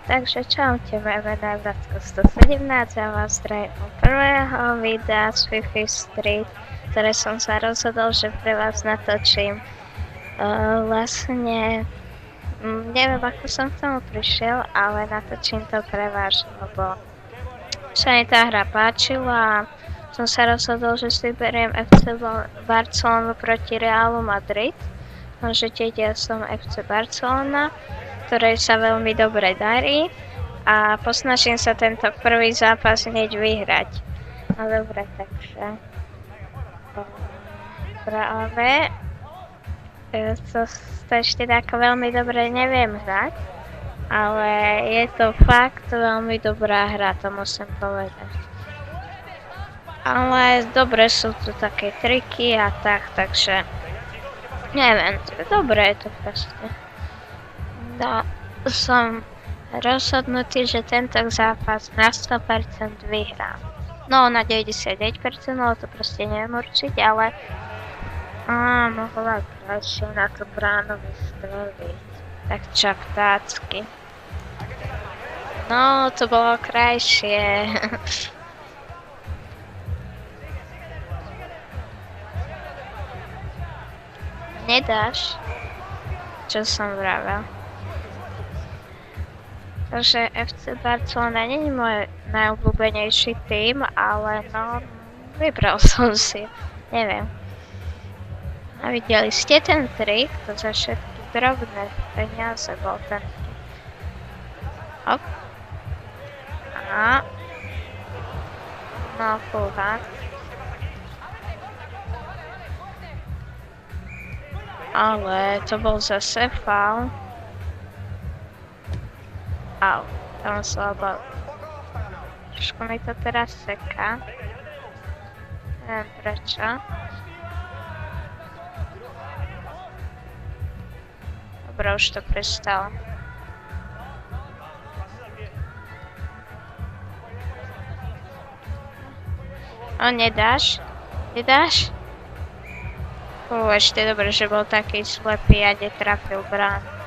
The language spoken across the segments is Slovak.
Takže čaute, moje meno je Vratko 117 a vás zdravím u prvého videa z Fifi Street, ktoré som sa rozhodol, že pre vás natočím. Vlastne neviem, ako som k tomu prišiel, ale natočím to pre vás, lebo sa mi tá hra páčila a som sa rozhodol, že si beriem FC Barcelonu proti Realu Madrid. Môžete ide som FC Barcelona, ktorej sa veľmi dobre darí a posnažím sa tento prvý zápas hneď vyhrať. No dobre, takže práve to ešte tak veľmi dobre neviem hrať, ale je to fakt veľmi dobrá hra, to musím povedať. Ale dobre sú tu také triky a tak, takže neviem, dobre je to proste. No, som rozhodnutý, že tento zápas na 100% vyhrám. No, na 99%, ale to proste neviem určiť, ale mohla krajšie na tú bránu vystreliť. Tak čaptácky. No, to bolo krajšie. Nedáš? Čo som vravel? Takže FC Barcelona nie je môj najobľúbenejší tým, ale no, vybral som si, neviem. A videli ste ten trik? To za všetky drobné peniaze bol ten trik. Hop. A. No, fúha. Ale to bol zase faul. Au, tam slabo. Trošku mi to teraz seká. Neviem prečo. Dobre, už to prestalo. O, nedáš? Nedáš? Ešte dobre, že bol taký slepý a netrafil bránu.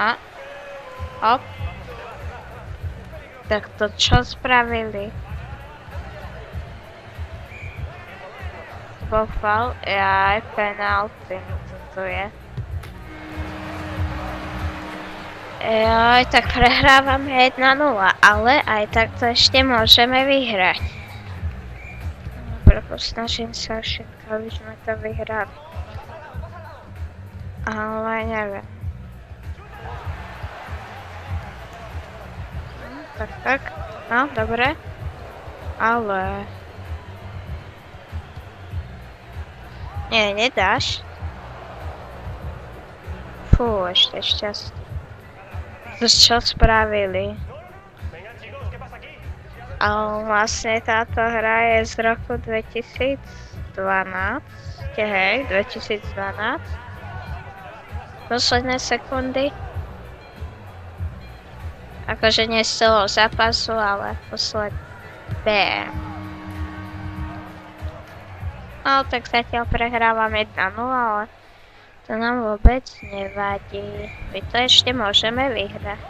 A, hop. Tak to čo spravili? Bol faul? Aj penalty, co to je? Joj, tak prehrávame 1-0, ale aj tak to ešte môžeme vyhrať. Dobre, posnažím sa všetko, aby sme to vyhrali. Ale neviem. Tak, no, dobre. Ale... Nie, nedáš. Fú, ešte šťastie. To čo spravili? Ale vlastne táto hra je z roku 2012. Hej, 2012. Posledné sekundy. Akože nie z celého zápasu, ale posledné. No tak zatiaľ prehrávam 1-0, ale to nám vôbec nevadí. My to ešte môžeme vyhrať.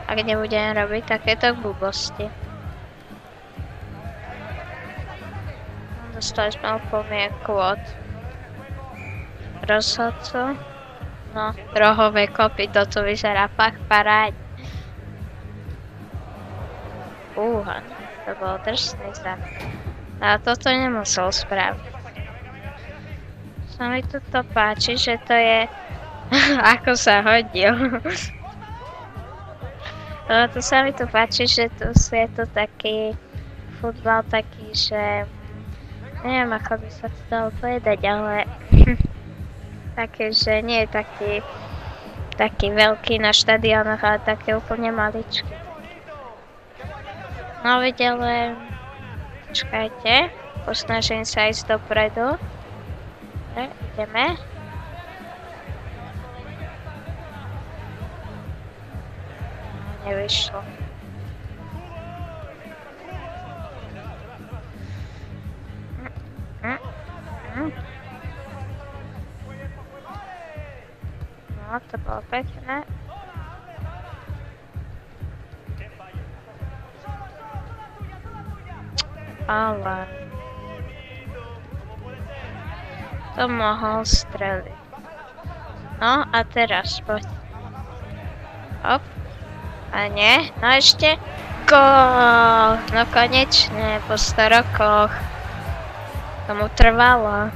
Ak nebudem robiť takéto blbosti. Dostali sme upomienku od rozhodcu. No, rohové kopy, toto vyzerá fakt parádne. To bol drsný zápas. A toto nemusel spraviť. Sa mi toto páči, že to je ako sa hodil. To sa mi tu páči, že tu je to taký futbal taký, že neviem ako by sa to dalo povedať, ale také, že nie je taký veľký na štadiónoch, ale také úplne maličký. No videle, počkajte, posnažím sa ísť dopredu. Dobre, ideme. Nevyšlo. pekné. Ale... To mohol streliť. No a teraz poď. Hop. A nie, no ešte. Gól! No konečne, po 100 rokoch. Tomu trvalo.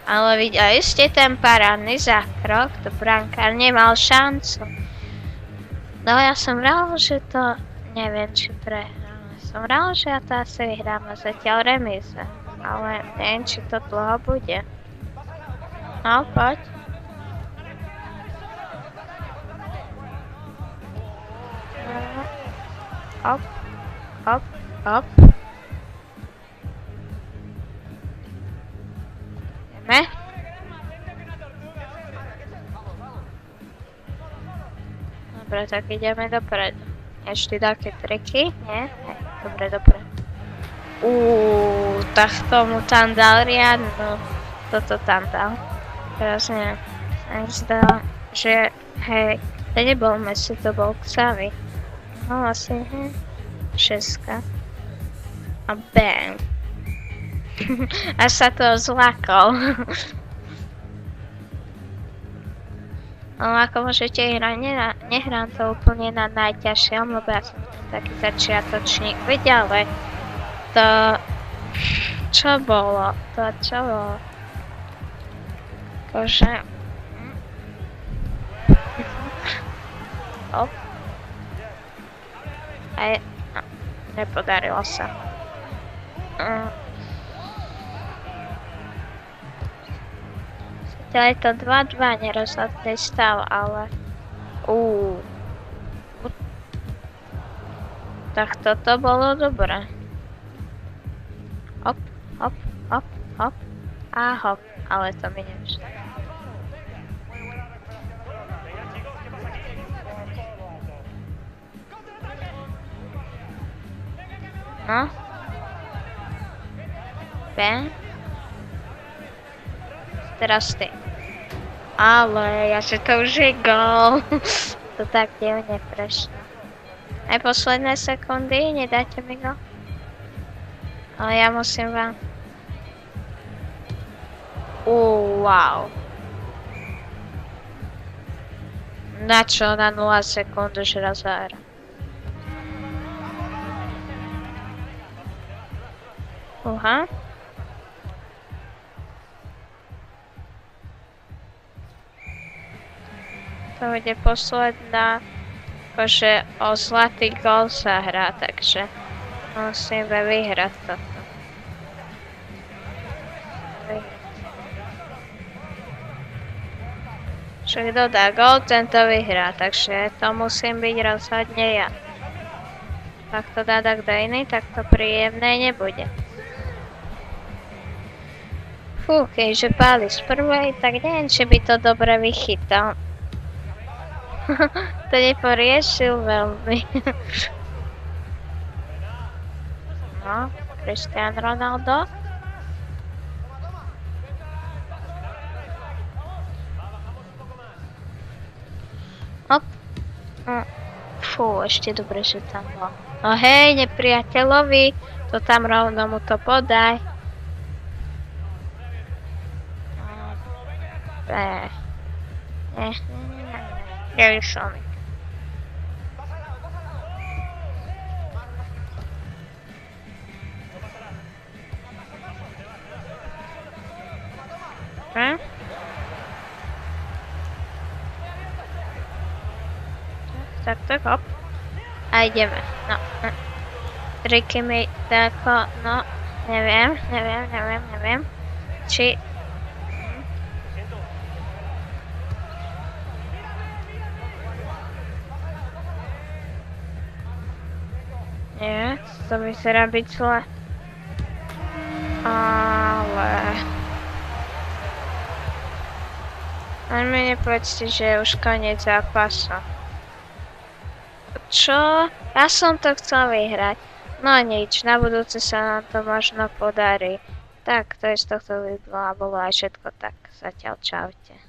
Ale videl ste ten parádny zákrok, to brankár nemal šancu. No ja som vral, že to neviem, či prehráme. Som vral, že ja to asi vyhráme, zatiaľ remíze. Ale neviem, či to dlho bude. No, poď. Hop, hop, hop. Ideme. Dobre, tak ideme dopredu. Ešte také triky? Nie? Nie. Dobre, dopredu. Tak tomu tam dal riadnu. Toto tam dal. Teraz neviem. Zdá, že hej, to nebol Messi, to bol Xavi. No asi, hej. 6. A bang. Až sa to zlákol. Ale ako môžete hrať, nehrám to úplne na najťažšom, lebo ja som taký začiatočník. Veď ale to... Čo bolo? To čo bolo? Akože... Hop. Aj... No, nepodarilo sa. To je to 2-2 nerozhodný stav, ale... Tak toto bolo dobré. Hop, hop, hop, hop. A hop, ale to mi nevyšlo. No. Bang. Teraz ty. Ale ja že to už je gól. To tak divne prešlo. Aj posledné sekundy, nedáte mi go? Ale ja musím vám... Wow. Na čo? Na 0 sekúnd už rozhára. To bude posledná, akože o zlatý gól sa hrá, takže musíme vyhrať toto. Však kto dá gól, tento vyhrá, takže to musím byť rozhodne ja. Ak to dá kto iný, tak to príjemné nebude. Fú, keďže páli z prvej, tak neviem, či by to dobre vychytal. To neporiešil veľmi. No, Cristiano Ronaldo. Hop. Fú, ešte dobre, že tam bol. No hej, nepriateľovi, to tam rovno mu to podaj. Gary Sonic. Tak, hop. A ideme, no. Triky mi tako, no, neviem. Či... Nie, to vyzerá byť zle. Ale... Len mi nepovedzte, že je už koniec zápasu. Čo? Ja som to chcel vyhrať. No nič, na budúce sa nám to možno podarí. Tak, to je z tohto videa bolo aj všetko tak. Zatiaľ čaute.